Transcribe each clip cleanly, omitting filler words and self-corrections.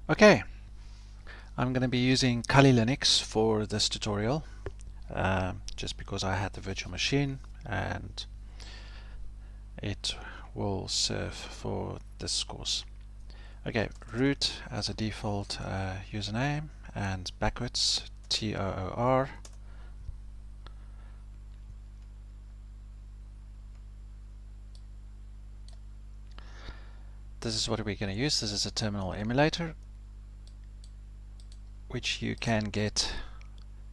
Okay, I'm going to be using Kali Linux for this tutorial just because I had the virtual machine and it will serve for this course. Okay, root as a default username and backwards TOOR. This is what we're going to use. This is a terminal emulator which you can get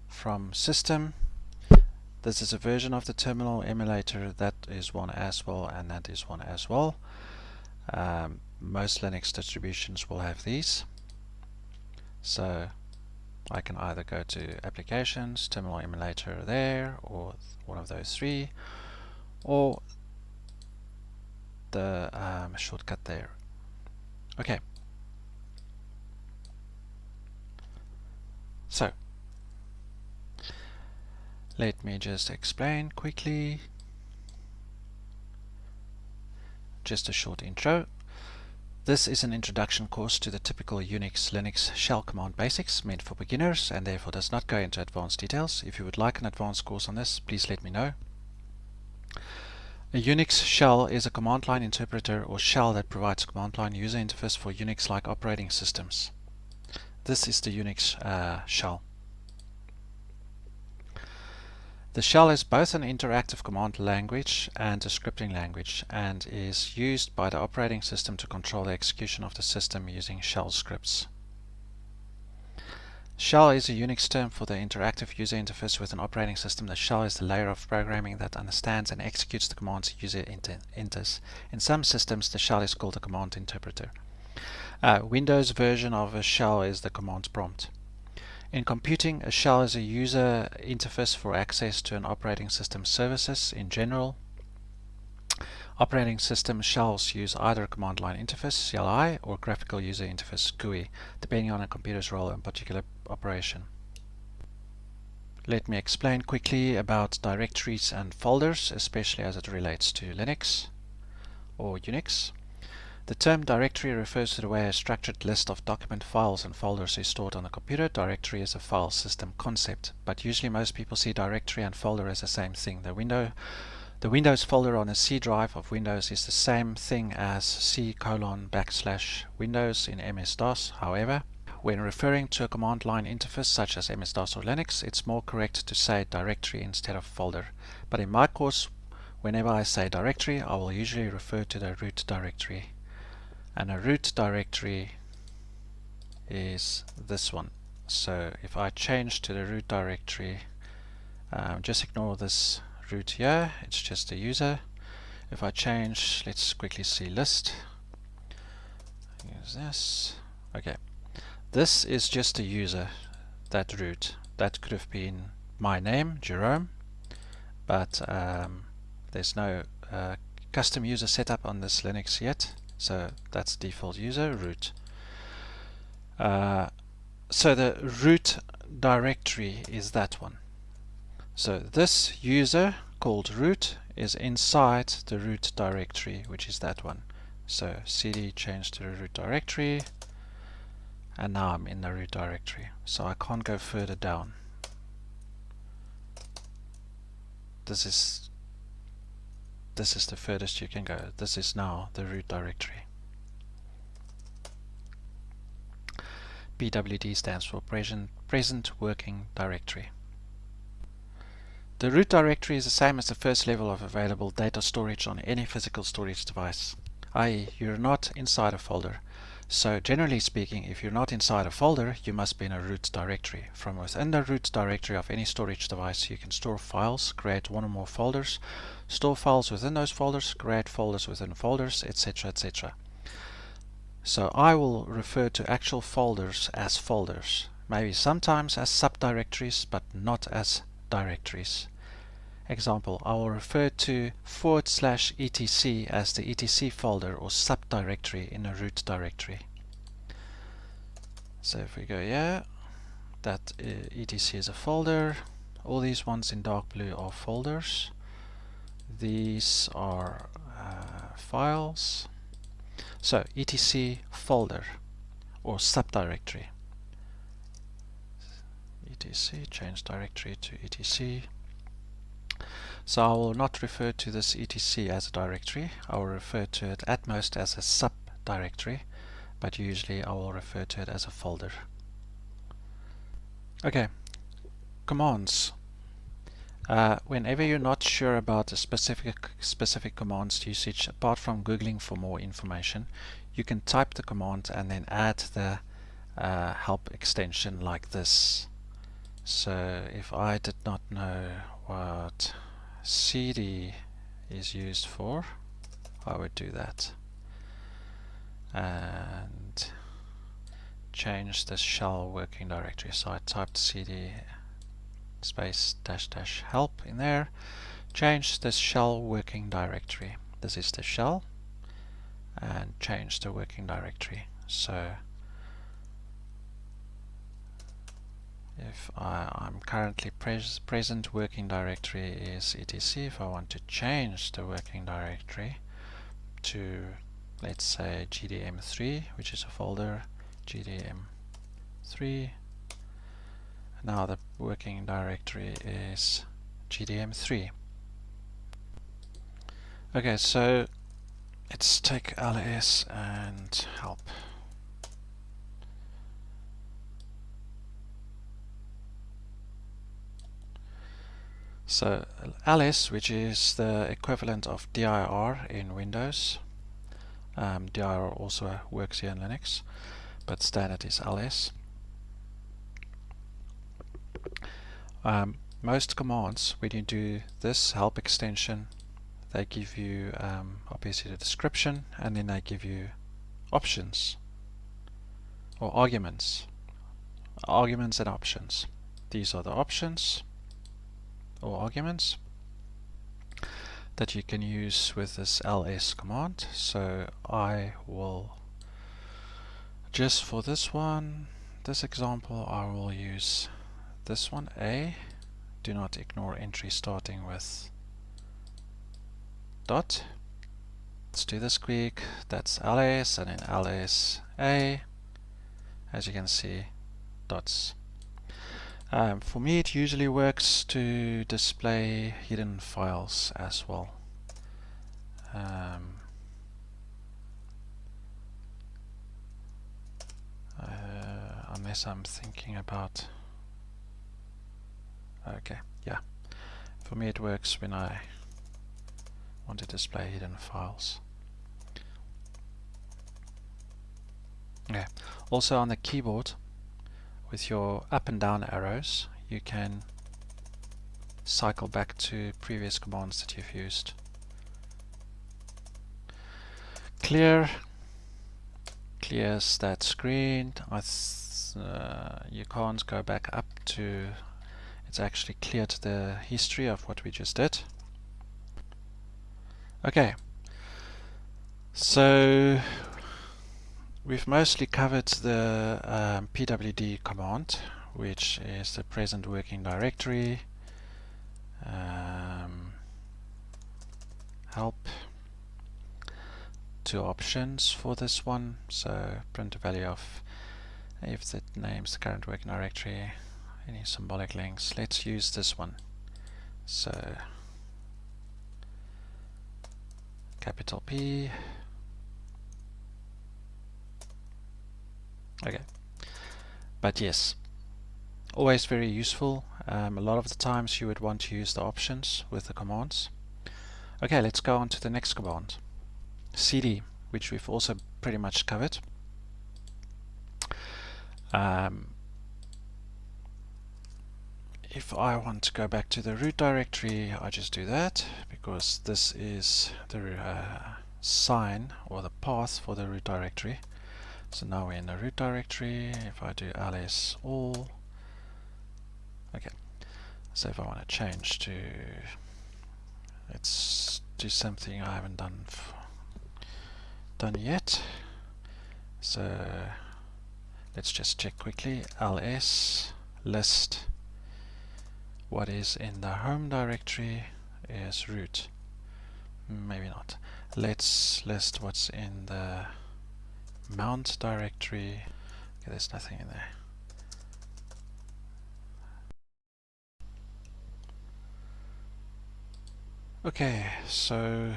from system. This is a version of the terminal emulator. That is one as well, and that is one as well. Most Linux distributions will have these. So I can either go to applications, terminal emulator there, or one of those three, or the shortcut there. Okay. So let me just explain quickly. Just a short intro. This is an introduction course to the typical Unix Linux shell command basics meant for beginners and therefore does not go into advanced details. If you would like an advanced course on this, please let me know. A Unix shell is a command line interpreter or shell that provides command line user interface for Unix-like operating systems. This is the Unix shell. The shell is both an interactive command language and a scripting language and is used by the operating system to control the execution of the system using shell scripts. Shell is a Unix term for the interactive user interface with an operating system. The shell is the layer of programming that understands and executes the commands the user enters. In some systems, the shell is called a command interpreter. Windows version of a shell is the command prompt. In computing, a shell is a user interface for access to an operating system services. In general, operating system shells use either command line interface CLI or graphical user interface GUI, depending on a computer's role in particular operation. Let me explain quickly about directories and folders, especially as it relates to Linux or Unix. The term directory refers to the way a structured list of document files and folders is stored on a computer. Directory is a file system concept, but usually most people see directory and folder as the same thing. The Windows folder on a C drive of Windows is the same thing as C:\Windows in MS-DOS. However, when referring to a command line interface such as MS-DOS or Linux, it's more correct to say directory instead of folder. But in my course, whenever I say directory, I will usually refer to the root directory. And a root directory is this one. So if I change to the root directory, just ignore this root here, it's just a user. If I change, let's quickly see list. Use this. Okay, this is just a user, that root. That could have been my name, Jerome, but there's no custom user setup on this Linux yet. So that's default user root. So the root directory is that one. So this user called root is inside the root directory, which is that one. So cd change to the root directory, and now I'm in the root directory. So I can't go further down. This is the furthest you can go. This is now the root directory. PWD stands for present working directory. The root directory is the same as the first level of available data storage on any physical storage device, i.e. you're not inside a folder. So generally speaking, if you're not inside a folder, you must be in a root directory. From within the root directory of any storage device, you can store files, create one or more folders, store files within those folders, create folders within folders, etc., etc. So I will refer to actual folders as folders, maybe sometimes as subdirectories, but not as directories. Example, I will refer to /etc as the etc folder or subdirectory in a root directory. So if we go here, that etc is a folder. All these ones in dark blue are folders. These are files. So etc folder. or subdirectory. etc, change directory to etc. So I will not refer to this etc as a directory. I will refer to it at most as a subdirectory, but usually I will refer to it as a folder. Okay, commands. Whenever you're not sure about a specific command's usage, apart from Googling for more information, you can type the command and then add the help extension like this. So if I did not know what cd is used for, I would do that and change the shell working directory. So I typed cd space -- help in there, change the shell working directory. This is the shell, and change the working directory. So if I'm currently present working directory is etc. If I want to change the working directory to, let's say, GDM3, which is a folder, GDM3, now the working directory is GDM3. Okay, so let's take ls and help. So ls, which is the equivalent of dir in Windows. Dir also works here in Linux, but standard is ls. Most commands, when you do this help extension, they give you obviously the description, and then they give you options or arguments and options. These are the options or arguments that you can use with this ls command. So I will just, for this example, I will use this one, A. Do not ignore entry starting with dot. Let's do this quick. That's ls, and then ls A. As you can see, dots. For me, it usually works to display hidden files as well. Unless I'm thinking about... Okay, yeah. For me, it works when I want to display hidden files. Okay. Also on the keyboard, with your up and down arrows, you can cycle back to previous commands that you've used. Clear clears that screen. You can't go back up to... It's actually cleared the history of what we just did. Okay, so we've mostly covered the pwd command, which is the present working directory, help. Two options for this one, so print a value of if it names the current working directory, any symbolic links. Let's use this one. So capital P. Okay, but yes, always very useful. A lot of the times you would want to use the options with the commands. Okay, let's go on to the next command, cd, which we've also pretty much covered. If I want to go back to the root directory, I just do that, because this is the sign or the path for the root directory. So now we're in the root directory. If I do ls all, okay, so if I want to change to, let's do something I haven't done yet. So let's just check quickly. ls list what is in the home directory is root. Maybe not. Let's list what's in the mount directory. Okay, there's nothing in there. Okay, so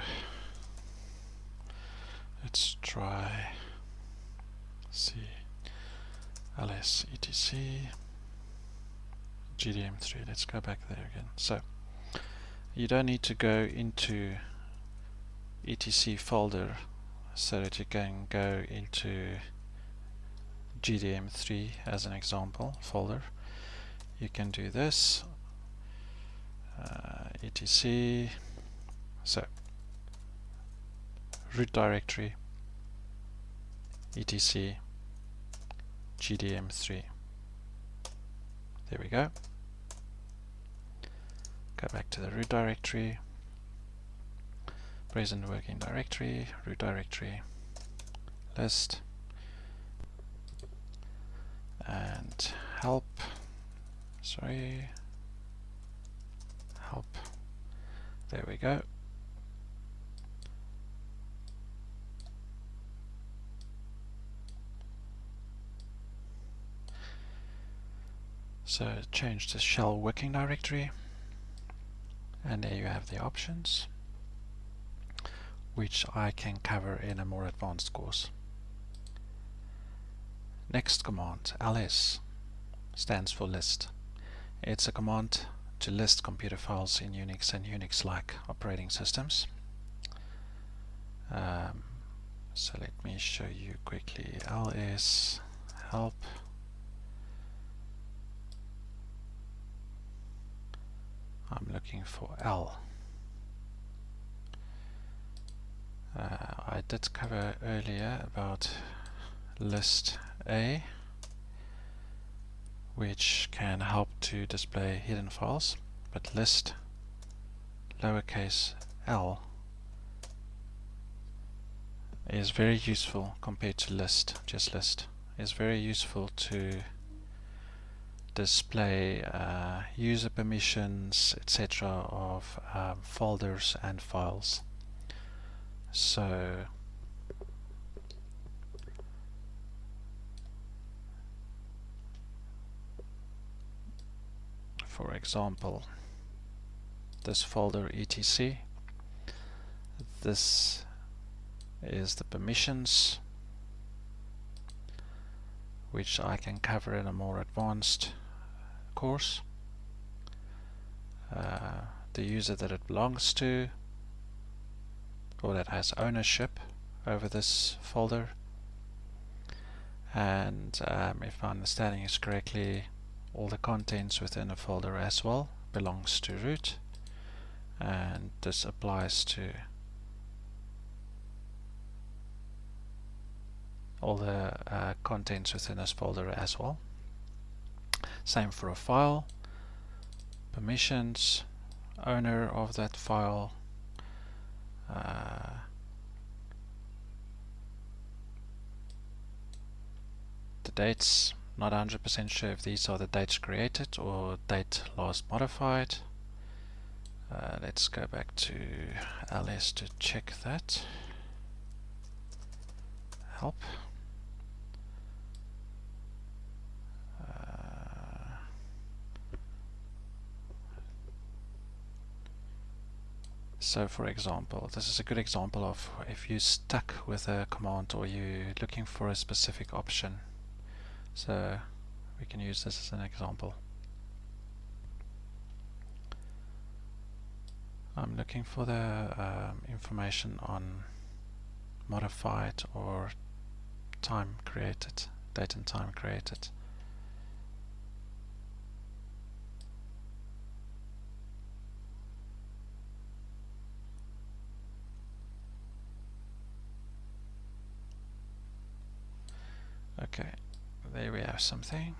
let's try ls etc GDM3. Let's go back there again. So you don't need to go into etc folder so that you can go into GDM3 as an example folder. You can do this etc, so root directory etc GDM3. There we go. Go back to the root directory, present working directory, root directory, list, and help. Help. There we go. So change the shell working directory, and there you have the options, which I can cover in a more advanced course. Next command, ls, stands for list. It's a command to list computer files in Unix and Unix-like operating systems. So let me show you quickly. ls help. I'm looking for L. I did cover earlier about list A, which can help to display hidden files, but list lowercase l is very useful compared to list, just list. It's very useful to display user permissions, etc. of folders and files. So for example, this folder etc, this is the permissions, which I can cover in a more advanced course. The user that it belongs to, or that has ownership over this folder, and if my understanding is correctly, all the contents within a folder as well belongs to root, and this applies to all the contents within this folder as well. Same for a file, permissions, owner of that file, the dates. Not 100% sure if these are the dates created or date last modified. Let's go back to ls to check that. Help. So for example, this is a good example of if you're stuck with a command or you're looking for a specific option. So we can use this as an example. I'm looking for the information on modified or time created, date and time created. Okay, there we have something.